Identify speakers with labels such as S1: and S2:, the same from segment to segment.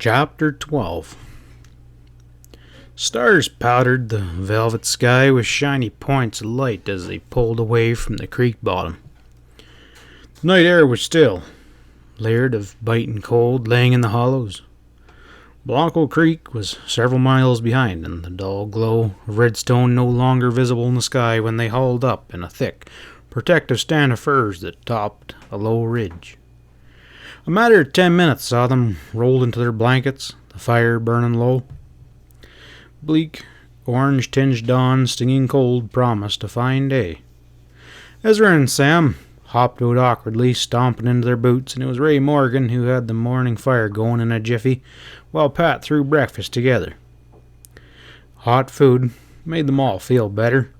S1: Chapter 12. Stars powdered the velvet sky with shiny points of light as they pulled away from the creek bottom. The night air was still, layered of biting cold laying in the hollows. Blanco Creek was several miles behind, and the dull glow of redstone no longer visible in the sky when they hauled up in a thick, protective stand of firs that topped a low ridge. A matter of 10 minutes saw them rolled into their blankets, the fire burning low. Bleak, orange-tinged dawn, stinging cold, promised a fine day. Ezra and Sam hopped out awkwardly, stomping into their boots, and it was Ray Morgan who had the morning fire going in a jiffy, while Pat threw breakfast together. Hot food made them all feel better.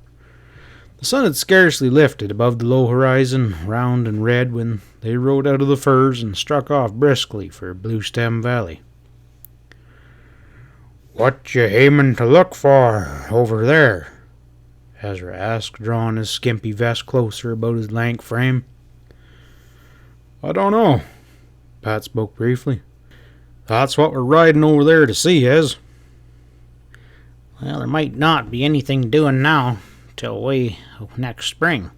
S1: The sun had scarcely lifted above the low horizon, round and red, when they rode out of the firs and struck off briskly for Blue Stem Valley. "What you aimin' to look for over there?" Ezra asked, drawing his skimpy vest closer about his lank frame. "I don't know," Pat spoke briefly. "That's what we're riding over there to see, Ez."
S2: "Well, there might not be anything doing now till way next spring,"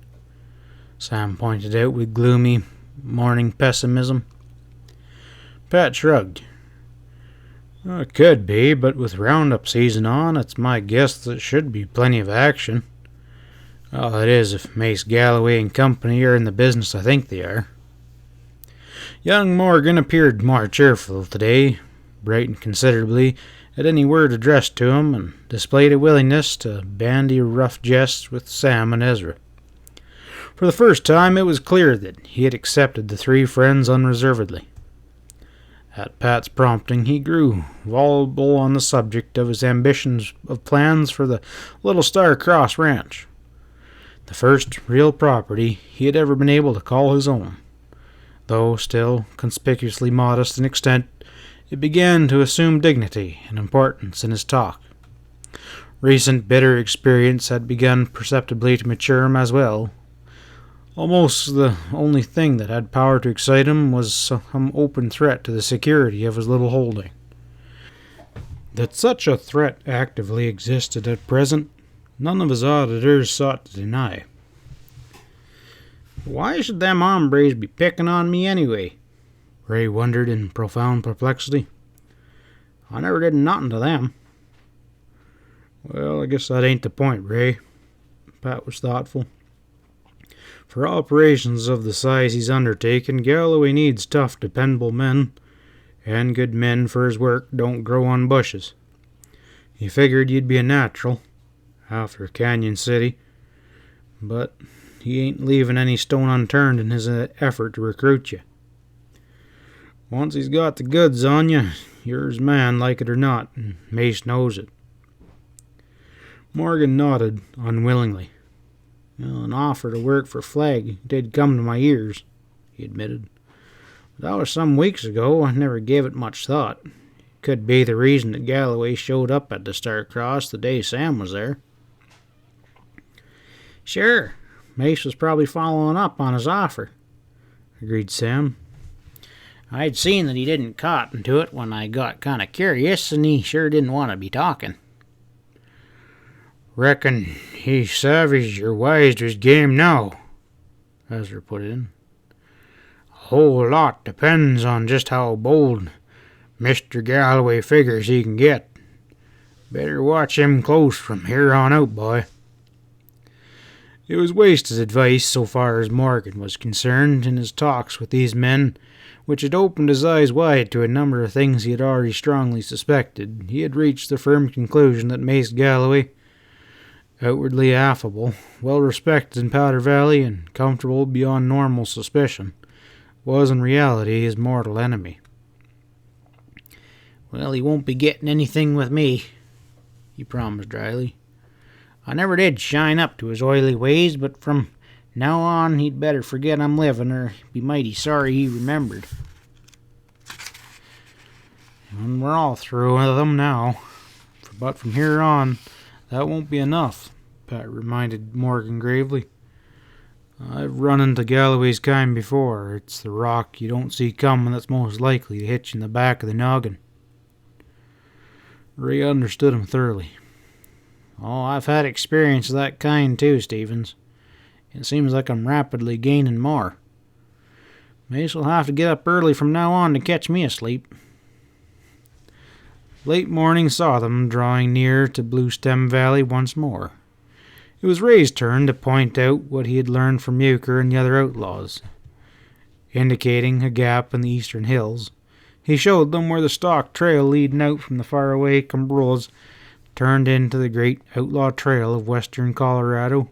S2: Sam pointed out with gloomy morning pessimism.
S1: Pat shrugged. "It could be, but with roundup season on, it's my guess that should be plenty of action. Well, that is, if Mace Galloway and company are in the business I think they are." Young Morgan appeared more cheerful today, brightened considerably at any word addressed to him, and displayed a willingness to bandy rough jests with Sam and Ezra. For the first time, it was clear that he had accepted the three friends unreservedly. At Pat's prompting, he grew voluble on the subject of his ambitions of plans for the Little Star Cross Ranch, the first real property he had ever been able to call his own. Though still conspicuously modest in extent, it began to assume dignity and importance in his talk. Recent bitter experience had begun perceptibly to mature him as well. Almost the only thing that had power to excite him was some open threat to the security of his little holding. That such a threat actively existed at present, none of his auditors sought to deny.
S2: "Why should them hombres be picking on me anyway?"
S1: Ray wondered in profound perplexity.
S2: "I never did nothing to them."
S1: "Well, I guess that ain't the point, Ray." Pat was thoughtful. "For operations of the size he's undertaken, Galloway needs tough, dependable men, and good men for his work don't grow on bushes. He figured you'd be a natural, after Canyon City, but he ain't leaving any stone unturned in his effort to recruit you. Once he's got the goods on you, you're his man, like it or not, and Mace knows it." Morgan nodded unwillingly.
S2: "Well, an offer to work for Flag did come to my ears," he admitted. "But that was some weeks ago. I never gave it much thought. It could be the reason that Galloway showed up at the Star-Crossed the day Sam was there." "Sure, Mace was probably following up on his offer," agreed Sam. "I'd seen that he didn't cotton to it when I got kind of curious, and he sure didn't want to be talking."
S1: "Reckon he savvies you're wise to his game now," Ezra put in. "A whole lot depends on just how bold Mr. Galloway figures he can get. Better watch him close from here on out, boy." It was wasted advice so far as Morgan was concerned in his talks with these men, which had opened his eyes wide to a number of things he had already strongly suspected. He had reached the firm conclusion that Mace Galloway, outwardly affable, well respected in Powder Valley, and comfortable beyond normal suspicion, was in reality his mortal enemy.
S2: "Well, he won't be getting anything with me," he promised dryly. "I never did shine up to his oily ways, but from now on he'd better forget I'm living, or be mighty sorry he remembered."
S1: "And we're all through with them now. But from here on, that won't be enough," Pat reminded Morgan gravely. "I've run into Galloway's kind before. It's the rock you don't see coming that's most likely to hit you in the back of the noggin."
S2: Ray understood him thoroughly. Oh, I've had experience of that kind too, Stevens. It seems like I'm rapidly gaining more. Mace will have to get up early from now on to catch me asleep. Late morning saw them drawing near to Bluestem Valley once more. It was Ray's turn to point out what he had learned from Euchre and the other outlaws. Indicating a gap in the eastern hills, he showed them where the stock trail leading out from the faraway Cumbrals turned into the great outlaw trail of western Colorado,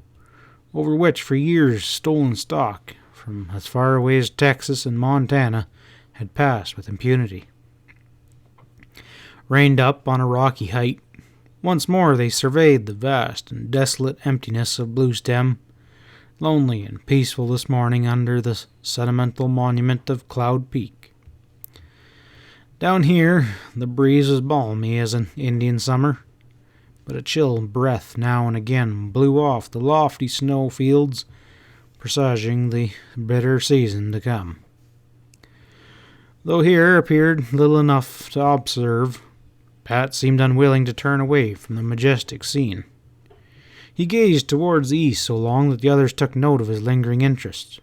S2: over which for years stolen stock from as far away as Texas and Montana had passed with impunity. Reined up on a rocky height, once more they surveyed the vast and desolate emptiness of Bluestem, lonely and peaceful this morning under the sentimental monument of Cloud Peak. Down here the breeze was balmy as an Indian summer, but a chill breath now and again blew off the lofty snow fields, presaging the bitter season to come. Though here appeared little enough to observe, Pat seemed unwilling to turn away from the majestic scene. He gazed towards the east so long that the others took note of his lingering interest.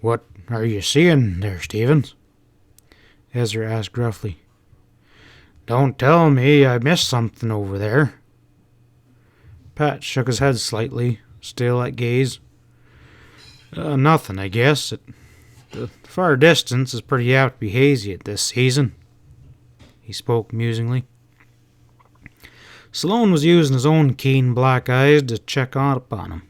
S2: "What are you seeing there, Stevens?" Ezra asked gruffly. "Don't tell me I missed something over there." Pat shook his head slightly, still at gaze. Nothing, I guess. The far distance is pretty apt to be hazy at this season." He spoke musingly. Sloane was using his own keen black eyes to check on upon him.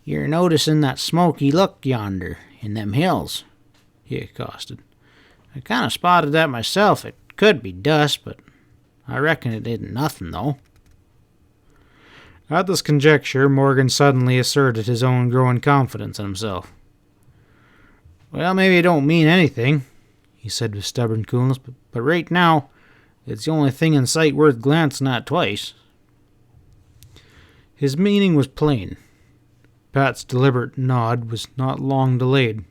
S2: "You're noticing that smoky look yonder, in them hills?" he accosted. "I kind of spotted that myself. It could be dust, but I reckon it isn't nothing, though." At this conjecture, Morgan suddenly asserted his own growing confidence in himself. "Well, maybe it don't mean anything," he said with stubborn coolness, but right now, it's the only thing in sight worth glancing at twice." His meaning was plain. Pat's deliberate nod was not long delayed.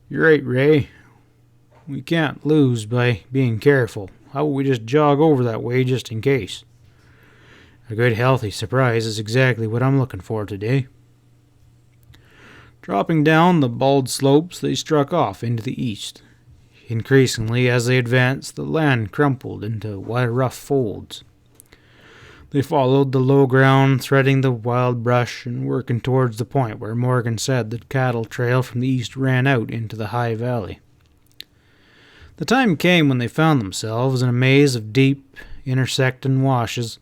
S2: "You're right, Ray. We can't lose by being careful. How about we just jog over that way just in case? A good healthy surprise is exactly what I'm looking for today." Dropping down the bald slopes, they struck off into the east. Increasingly, as they advanced, the land crumpled into rough folds. They followed the low ground, threading the wild brush and working towards the point where Morgan said the cattle trail from the east ran out into the high valley. The time came when they found themselves in a maze of deep, intersecting washes.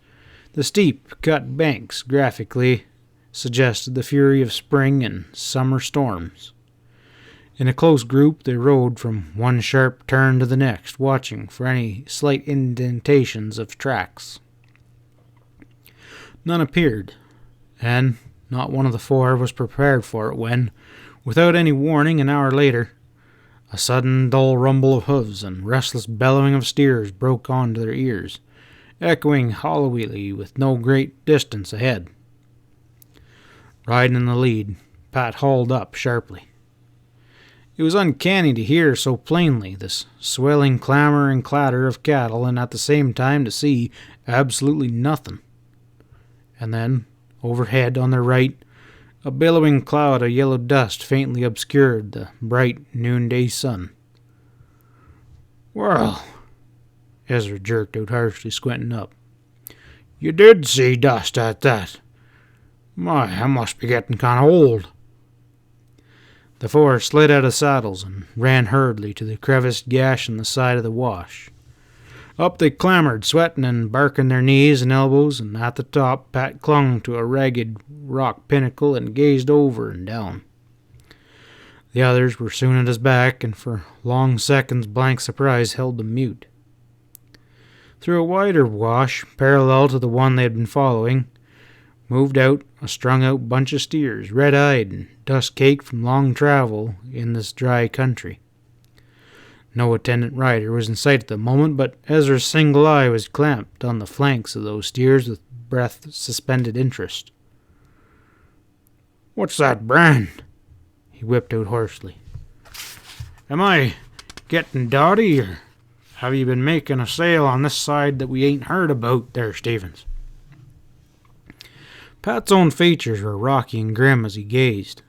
S2: The steep, cut banks graphically suggested the fury of spring and summer storms. In a close group, they rode from one sharp turn to the next, watching for any slight indentations of tracks. None appeared, and not one of the four was prepared for it when, without any warning an hour later, a sudden dull rumble of hooves and restless bellowing of steers broke onto their ears, echoing hollowly with no great distance ahead. Riding in the lead, Pat hauled up sharply. It was uncanny to hear so plainly this swelling clamor and clatter of cattle, and at the same time to see absolutely nothing. And then, overhead on their right, a billowing cloud of yellow dust faintly obscured the bright noonday sun. "Well," Ezra jerked out harshly, squinting up, "you did see dust at that. My, I must be getting kind of old." The four slid out of saddles and ran hurriedly to the creviced gash in the side of the wash. Up they clambered, sweating and barking their knees and elbows, and at the top Pat clung to a ragged rock pinnacle and gazed over and down. The others were soon at his back, and for long seconds blank surprise held them mute. Through a wider wash, parallel to the one they had been following, moved out a strung-out bunch of steers, red-eyed and dust-caked from long travel in this dry country. No attendant rider was in sight at the moment, but Ezra's single eye was clamped on the flanks of those steers with breath-suspended interest. "What's that brand?" he whipped out hoarsely. "Am I getting dotty, or have you been making a sale on this side that we ain't heard about there, Stevens?" Pat's own features were rocky and grim as he gazed.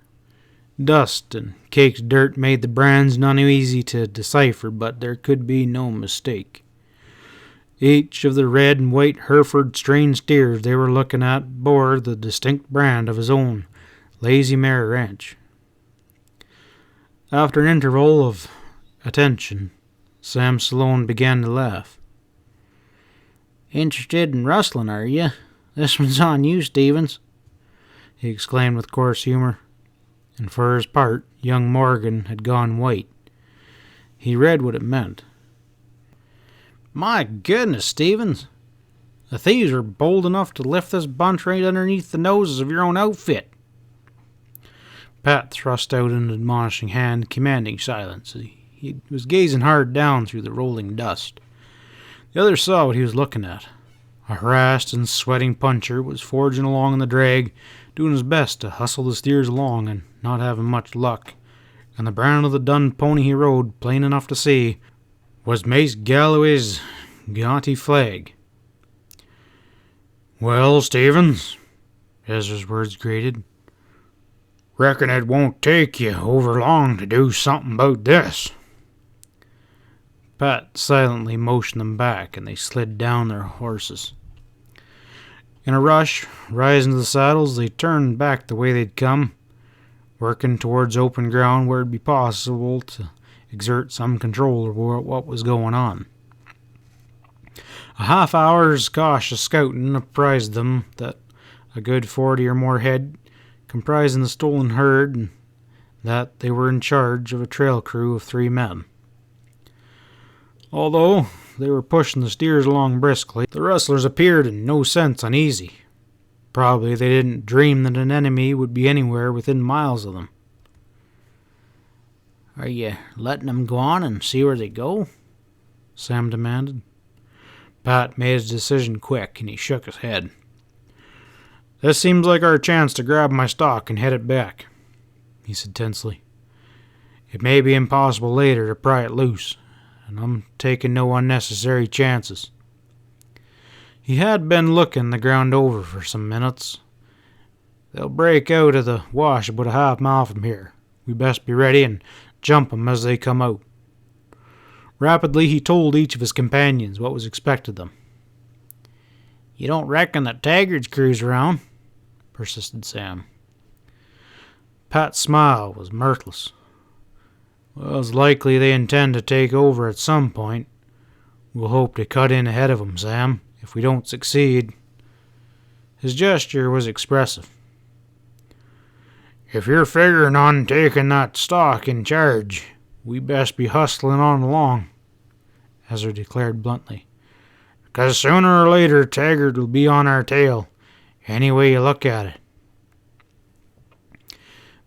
S2: Dust and caked dirt made the brands none easy to decipher, but there could be no mistake. Each of the red and white Hereford strain steers they were looking at bore the distinct brand of his own lazy mare ranch. After an interval of attention, Sam Sloane began to laugh. "Interested in rustling, are you? This one's on you, Stevens," he exclaimed with coarse humor, and for his part, young Morgan had gone white. He read what it meant. "My goodness, Stevens, the thieves were bold enough to lift this bunch right underneath the noses of your own outfit." Pat thrust out an admonishing hand, commanding silence. He was gazing hard down through the rolling dust. The others saw what he was looking at. A harassed and sweating puncher was forging along in the drag, doing his best to hustle the steers along and not having much luck, and the brown of the dun pony he rode, plain enough to see, was Mace Galloway's gauntly flag. "Well, Stevens," Ezra's words grated, "reckon it won't take you over long to do something about this." Pat silently motioned them back, and they slid down their horses. In a rush, rising to the saddles, they turned back the way they'd come, working towards open ground where it'd be possible to exert some control over what was going on. A half hour's cautious scouting apprised them that a good 40 or more head comprising the stolen herd, and that they were in charge of a trail crew of 3 men. Although they were pushing the steers along briskly, the rustlers appeared in no sense uneasy. Probably they didn't dream that an enemy would be anywhere within miles of them. "Are you letting them go on and see where they go?" Sam demanded. Pat made his decision quick, and he shook his head. "This seems like our chance to grab my stock and head it back," he said tensely. "It may be impossible later to pry it loose, and I'm taking no unnecessary chances." He had been looking the ground over for some minutes. "They'll break out of the wash about a half mile from here. We best be ready and jump 'em as they come out." Rapidly he told each of his companions what was expected of them. "You don't reckon that Taggart's crew's around?" persisted Sam. Pat's smile was mirthless. "Well, it's likely they intend to take over at some point. We'll hope to cut in ahead of 'em, Sam, if we don't succeed." His gesture was expressive. "If you're figuring on taking that stock in charge, we best be hustling on along," Ezra declared bluntly. "'Cause sooner or later Taggart will be on our tail, any way you look at it."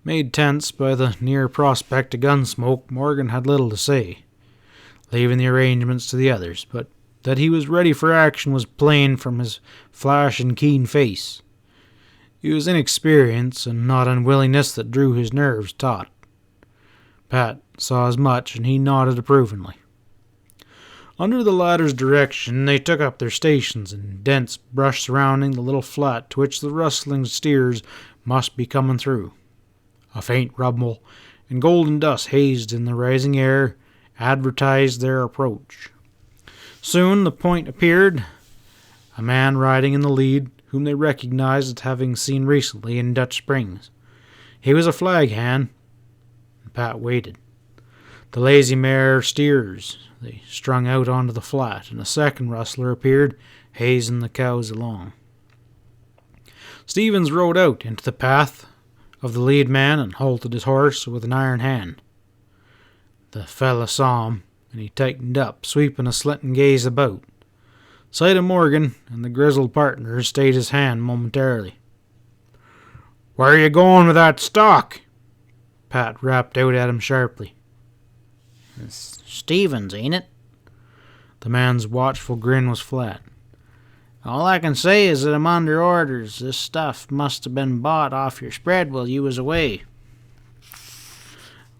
S2: Made tense by the near prospect of gunsmoke, Morgan had little to say, leaving the arrangements to the others, but that he was ready for action was plain from his flash and keen face. It was inexperience and not unwillingness that drew his nerves taut. Pat saw as much, and he nodded approvingly. Under the latter's direction, they took up their stations in dense brush surrounding the little flat to which the rustling steers must be coming through. A faint rumble and golden dust hazed in the rising air advertised their approach. Soon the point appeared, a man riding in the lead, whom they recognized as having seen recently in Dutch Springs. He was a flag hand, and Pat waited. The lazy mare steers they strung out onto the flat, and a second rustler appeared, hazing the cows along. Stevens rode out into the path of the lead man and halted his horse with an iron hand. The fella saw him, and he tightened up, sweeping a slinting gaze about. Sight of Morgan and the grizzled partner stayed his hand momentarily. "Where are you going with that stock?" Pat rapped out at him sharply. "It's Stevens, ain't it?" The man's watchful grin was flat. "All I can say is that I'm under orders. This stuff must have been bought off your spread while you was away."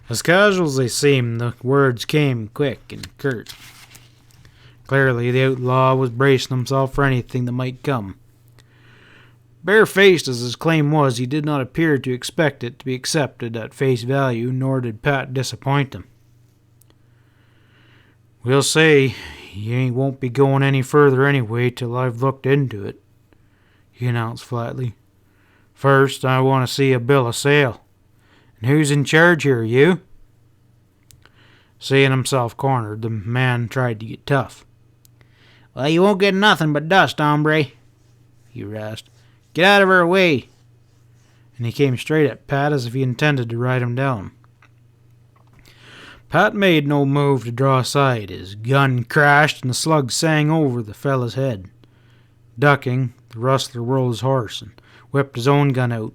S2: As casual as they seemed, the words came quick and curt. Clearly, the outlaw was bracing himself for anything that might come. Barefaced as his claim was, he did not appear to expect it to be accepted at face value, nor did Pat disappoint him. "We'll say you won't be going any further anyway till I've looked into it," he announced flatly. "First, I want to see a bill of sale. And who's in charge here, you?" Seeing himself cornered, the man tried to get tough. "Well, you won't get nothing but dust, hombre," he rasped. "Get out of our way." And he came straight at Pat as if he intended to ride him down. Pat made no move to draw aside. His gun crashed and the slug sang over the fellow's head. Ducking, the rustler whirled his horse and whipped his own gun out.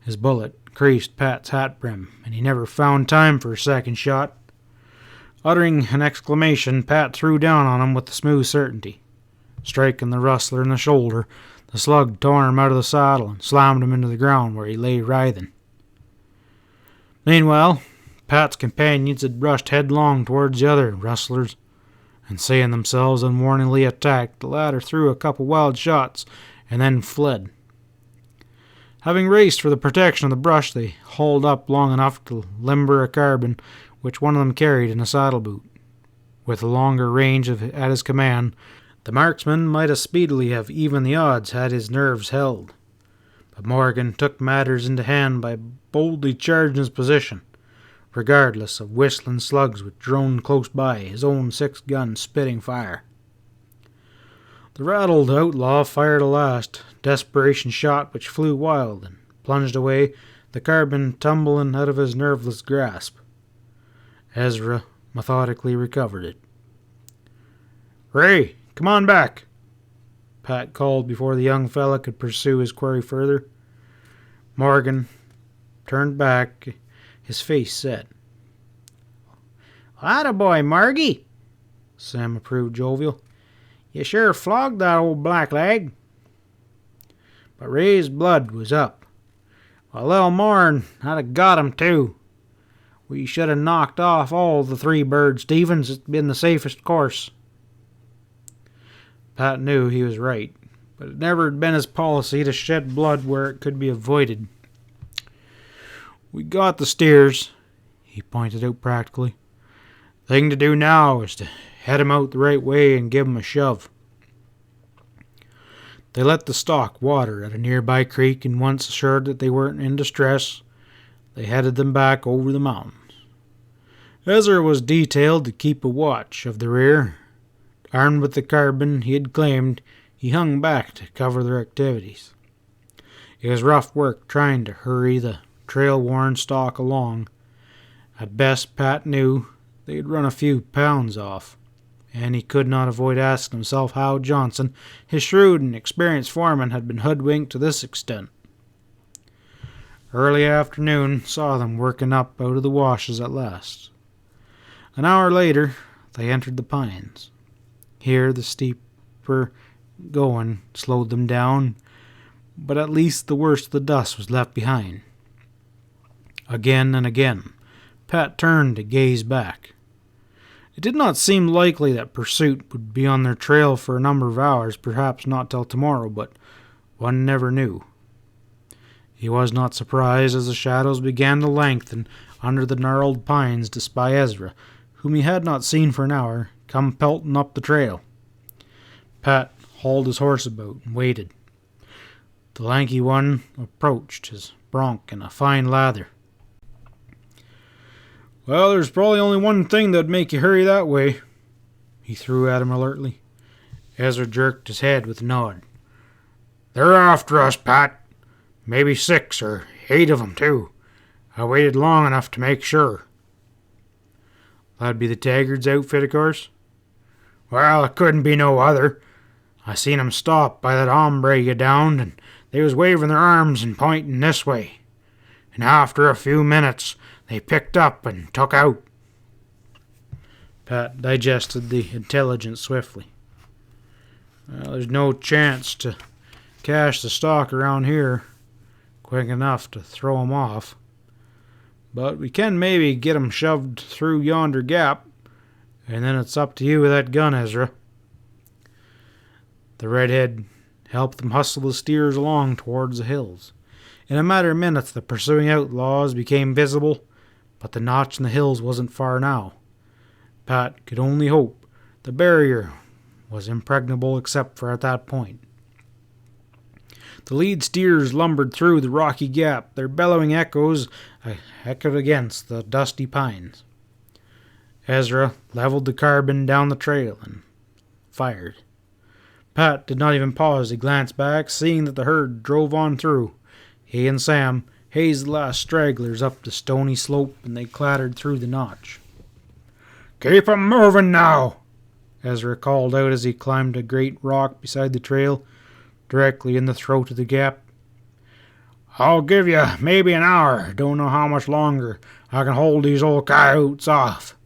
S2: His bullet creased Pat's hat brim, and he never found time for a second shot. Uttering an exclamation, Pat threw down on him with smooth certainty. Striking the rustler in the shoulder, the slug tore him out of the saddle and slammed him into the ground where he lay writhing. Meanwhile, Pat's companions had rushed headlong towards the other rustlers, and seeing themselves unwarningly attacked, the latter threw a couple wild shots and then fled. Having raced for the protection of the brush, they hauled up long enough to limber a carbine which one of them carried in a saddle boot. With a longer range at his command, the marksman might speedily have evened the odds had his nerves held. But Morgan took matters into hand by boldly charging his position, regardless of whistling slugs which droned close by, his own 6-gun spitting fire. The rattled outlaw fired a last desperation shot which flew wild and plunged away, the carbine tumbling out of his nerveless grasp. Ezra methodically recovered it. "Ray, come on back," Pat called before the young fella could pursue his query further. Morgan turned back, his face set. "Attaboy, Margie," Sam approved jovial. "You sure flogged that old blackleg." But Ray's blood was up. "A little more'n I'd have got him, too. We should have knocked off all the 3 birds, Stevens. It's been the safest course." Pat knew he was right, but it never had been his policy to shed blood where it could be avoided. "We got the steers," he pointed out practically. "Thing to do now is to head 'em out the right way and give 'em a shove." They let the stock water at a nearby creek, and once assured that they weren't in distress, they headed them back over the mountains. Ezra was detailed to keep a watch of the rear. Armed with the carbine he had claimed, he hung back to cover their activities. It was rough work trying to hurry the trail-worn stock along. At best, Pat knew they'd run a few pounds off, and he could not avoid asking himself how Johnson, his shrewd and experienced foreman, had been hoodwinked to this extent. Early afternoon saw them working up out of the washes at last. An hour later, they entered the pines. Here the steeper going slowed them down, but at least the worst of the dust was left behind. Again and again, Pat turned to gaze back. It did not seem likely that pursuit would be on their trail for a number of hours, perhaps not till tomorrow, but one never knew. He was not surprised as the shadows began to lengthen under the gnarled pines to spy Ezra, whom he had not seen for an hour, come pelting up the trail. Pat hauled his horse about and waited. The lanky one approached, his bronc in a fine lather. "Well, there's probably only one thing that'd make you hurry that way," he threw at him alertly. Ezra jerked his head with a nod. "They're after us, Pat. Maybe 6 or 8 of 'em, too. I waited long enough to make sure." "That'd be the Taggards' outfit, of course?" "Well, it couldn't be no other. I seen 'em stop by that hombre you downed, and they was waving their arms and pointing this way. And after a few minutes, they picked up and took out." Pat digested the intelligence swiftly. "Well, there's no chance to cache the stock around here quick enough to throw 'em off. But we can maybe get 'em shoved through yonder gap, and then it's up to you with that gun, Ezra." The redhead helped them hustle the steers along towards the hills. In a matter of minutes the pursuing outlaws became visible, but the notch in the hills wasn't far now. Pat could only hope the barrier was impregnable except for at that point. The lead steers lumbered through the rocky gap, their bellowing echoes echoed against the dusty pines. Ezra leveled the carbine down the trail and fired. Pat did not even pause to glance back, seeing that the herd drove on through. He and Sam hazed the last stragglers up the stony slope, and they clattered through the notch. "Keep 'em moving now," Ezra called out as he climbed a great rock beside the trail, directly in the throat of the gap. "I'll give you maybe an hour. Don't know how much longer I can hold these old coyotes off."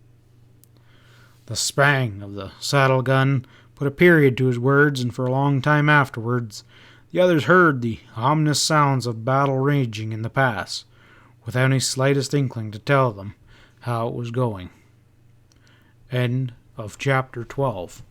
S2: The spang of the saddle gun put a period to his words, and for a long time afterwards the others heard the ominous sounds of battle raging in the pass, without any slightest inkling to tell them how it was going. End of chapter 12.